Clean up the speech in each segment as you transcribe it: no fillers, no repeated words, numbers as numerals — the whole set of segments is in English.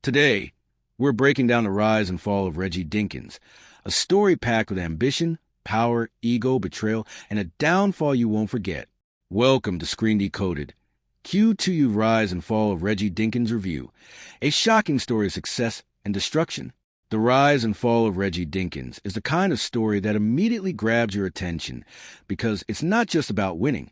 Today, we're breaking down the rise and fall of Reggie Dinkins, a story packed with ambition, power, ego, betrayal, and a downfall you won't forget. Welcome to Screen Decoded. Cue to you rise and fall of Reggie Dinkins review, a shocking story of success and destruction. The rise and fall of Reggie Dinkins is the kind of story that immediately grabs your attention because it's not just about winning.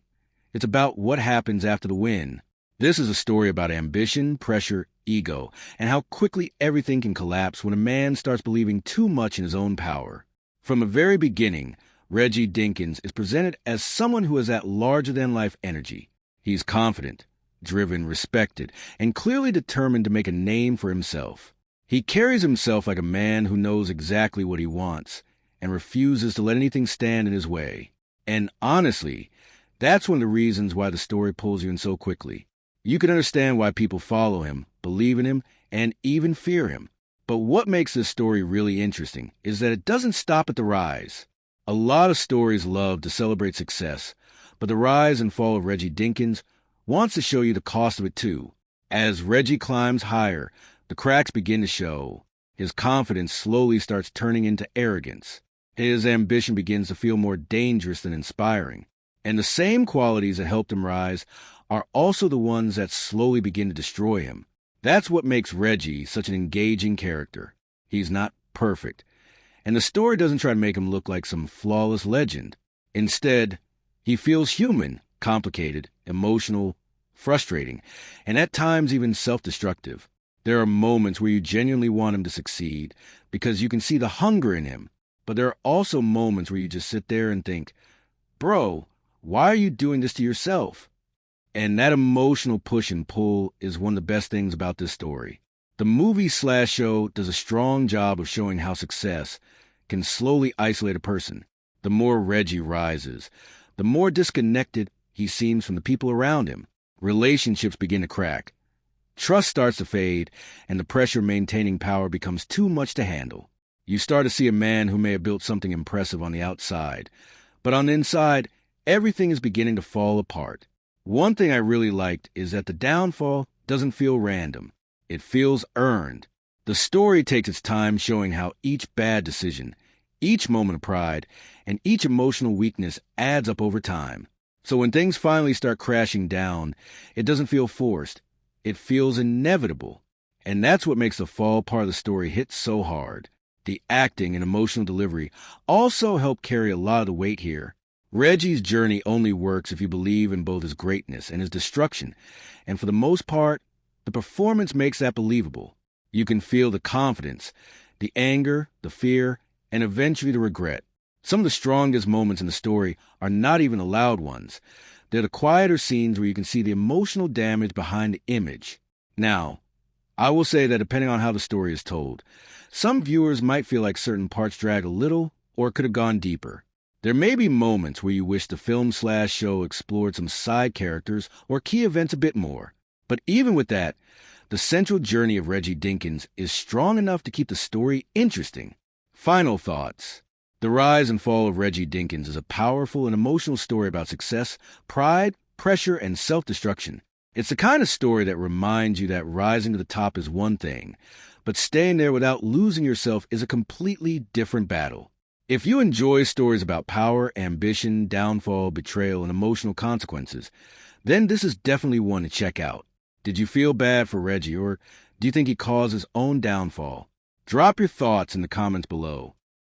It's about what happens after the win. This is a story about ambition, pressure, ego, and how quickly everything can collapse when a man starts believing too much in his own power. From the very beginning, Reggie Dinkins is presented as someone who has that larger-than-life energy. He's confident, driven, respected, and clearly determined to make a name for himself. He carries himself like a man who knows exactly what he wants and refuses to let anything stand in his way. And honestly, that's one of the reasons why the story pulls you in so quickly. You can understand why people follow him, believe in him, and even fear him. But what makes this story really interesting is that it doesn't stop at the rise. A lot of stories love to celebrate success, but the rise and fall of Reggie Dinkins wants to show you the cost of it too. As Reggie climbs higher, the cracks begin to show. His confidence slowly starts turning into arrogance. His ambition begins to feel more dangerous than inspiring. And the same qualities that helped him rise are also the ones that slowly begin to destroy him. That's what makes Reggie such an engaging character. He's not perfect, and the story doesn't try to make him look like some flawless legend. Instead, he feels human, complicated, emotional, frustrating, and at times even self-destructive. There are moments where you genuinely want him to succeed because you can see the hunger in him, but there are also moments where you just sit there and think, "Bro, why are you doing this to yourself?" And that emotional push and pull is one of the best things about this story. The movie/show does a strong job of showing how success can slowly isolate a person. The more Reggie rises, the more disconnected he seems from the people around him. Relationships begin to crack. Trust starts to fade, and the pressure maintaining power becomes too much to handle. You start to see a man who may have built something impressive on the outside, but on the inside, everything is beginning to fall apart. One thing I really liked is that the downfall doesn't feel random. It feels earned. The story takes its time showing how each bad decision, each moment of pride, and each emotional weakness adds up over time. So when things finally start crashing down, it doesn't feel forced. It feels inevitable. And that's what makes the fall part of the story hit so hard. The acting and emotional delivery also help carry a lot of the weight here. Reggie's journey only works if you believe in both his greatness and his destruction, and for the most part, the performance makes that believable. You can feel the confidence, the anger, the fear, and eventually the regret. Some of the strongest moments in the story are not even the loud ones. They're the quieter scenes where you can see the emotional damage behind the image. Now, I will say that depending on how the story is told, some viewers might feel like certain parts drag a little or could have gone deeper. There may be moments where you wish the film/show explored some side characters or key events a bit more. But even with that, the central journey of Reggie Dinkins is strong enough to keep the story interesting. Final thoughts. The rise and fall of Reggie Dinkins is a powerful and emotional story about success, pride, pressure, and self-destruction. It's the kind of story that reminds you that rising to the top is one thing, but staying there without losing yourself is a completely different battle. If you enjoy stories about power, ambition, downfall, betrayal, and emotional consequences, then this is definitely one to check out. Did you feel bad for Reggie, or do you think he caused his own downfall? Drop your thoughts in the comments below.